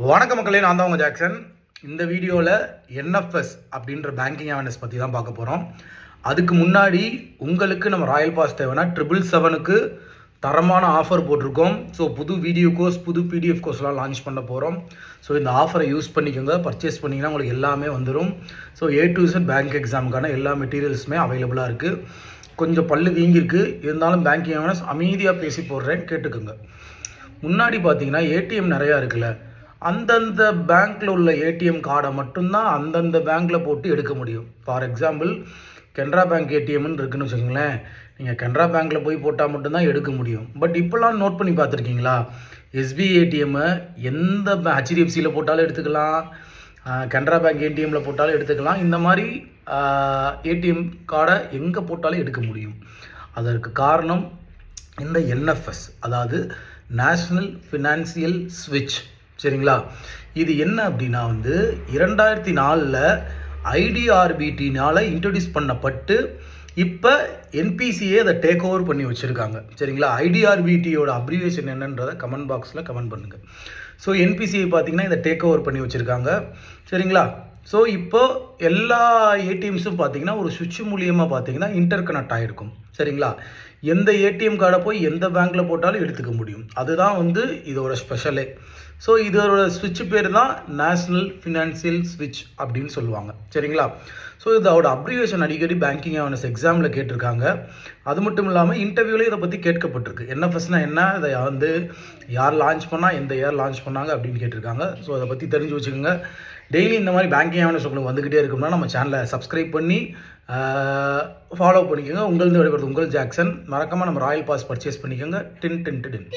வணக்க மக்களே, நான் தான் உங்கள் ஜாக்சன். இந்த வீடியோவில் என்எஃப்எஸ் அப்படின்ற பேங்கிங் அவேர்னஸ் பற்றி தான் பார்க்க போகிறோம். அதுக்கு முன்னாடி உங்களுக்கு நம்ம ராயல் பாஸ் தேவைன்னா 777க்கு தரமான ஆஃபர் போட்டிருக்கோம். ஸோ புது வீடியோ கோர்ஸ், புது பிடிஎஃப் கோர்ஸ்லாம் லான்ச் பண்ண போகிறோம். ஸோ இந்த ஆஃபரை யூஸ் பண்ணிக்கோங்க. பர்ச்சேஸ் பண்ணிங்கன்னா உங்களுக்கு எல்லாமே வந்துடும். So A to Z bank எக்ஸாமுக்கான எல்லா மெட்டீரியல்ஸுமே அவைலபிளாக இருக்குது. கொஞ்சம் பல்லு வீங்கிருக்கு, இருந்தாலும் பேங்கிங் அவேர்னஸ் அமைதியாக பேசி போடுறேன், கேட்டுக்கோங்க. முன்னாடி பார்த்தீங்கன்னா ஏடிஎம் நிறையா இருக்குல்ல, அந்தந்த பேங்க்கில் உள்ள ஏடிஎம் கார்டை மட்டும்தான் அந்தந்த பேங்க்கில் போட்டு எடுக்க முடியும். ஃபார் எக்ஸாம்பிள் கெனரா பேங்க் ஏடிஎம்னு இருக்குன்னு வச்சுக்கோங்களேன், நீங்கள் கெனரா பேங்க்கில் போய் போட்டால் மட்டும்தான் எடுக்க முடியும். பட் இப்போலாம் நோட் பண்ணி பார்த்துருக்கீங்களா, எஸ்பிஐ ஏடிஎம்மை எந்த HDFCயில் போட்டாலும் எடுத்துக்கலாம், கெனரா பேங்க் ஏடிஎம்மில் போட்டாலும் எடுத்துக்கலாம். இந்த மாதிரி ஏடிஎம் கார்டை எங்கே போட்டாலும் எடுக்க முடியும். அதற்கு காரணம் இந்த என்எஃப்எஸ், அதாவது நேஷ்னல் ஃபினான்சியல் ஸ்விட்ச். சரிங்களா? இது என்ன அப்படின்னா 2004 ஐடிஆர்பிடினால் இன்ட்ரடியூஸ் பண்ணப்பட்டு இப்போ என்பிசிஏ அதை டேக் ஓவர் பண்ணி வச்சுருக்காங்க. சரிங்களா? ஐடிஆர்பிடியோட அப்ரிவேஷன் என்னன்றதை கமெண்ட் பாக்ஸில் கமெண்ட் பண்ணுங்கள். ஸோ என்பிசிஐ பார்த்தீங்கன்னா இதை டேக் ஓவர் பண்ணி வச்சுருக்காங்க. சரிங்களா? ஸோ இப்போ எல்லா ஏடிஎம்ஸும் பார்த்தீங்கன்னா ஒரு சுவிட்ச் மூலியமாக பார்த்தீங்கன்னா இன்டர் கனெக்ட் ஆகிருக்கும். சரிங்களா? எந்த ஏடிஎம் கார்டை போய் எந்த பேங்க்கில் போட்டாலும் எடுத்துக்க முடியும். அதுதான் இதோட ஸ்பெஷலே. ஸோ இதோட ஸ்விட்ச் பேர் தான் நேஷ்னல் ஃபினான்சியல் ஸ்விட்ச் அப்படின்னு சொல்லுவாங்க. சரிங்களா? ஸோ இதோட அப்ரிவேஷன் அடிக்கடி பேங்கிங் அவேர்னஸ் எக்ஸாமில் கேட்டிருக்காங்க. அது மட்டும் இல்லாமல் இன்டர்வியூலேயும் இதை பற்றி கேட்கப்பட்டிருக்கு. என்எஃப்எஸ்னா என்ன, இதை யார் லான்ச் பண்ணால், எந்த இயர் லான்ச் பண்ணாங்க அப்படின்னு கேட்டிருக்காங்க. ஸோ அதை பற்றி தெரிஞ்சு வச்சுக்கோங்க. டெய்லி இந்த மாதிரி பேங்கிங் அவேர்னஸ் உங்களுக்கு வந்துக்கிட்டே இருக்கும்னா நம்ம சேனலை சப்ஸ்கிரைப் பண்ணி ஃபாலோ பண்ணிக்கோங்க. உங்களது விடைபெறுது உங்கள் ஜாக்சன். மறக்காமல் நம்ம ராயல் பாஸ் பர்ச்சேஸ் பண்ணிக்கோங்க. டின் டின் டின்.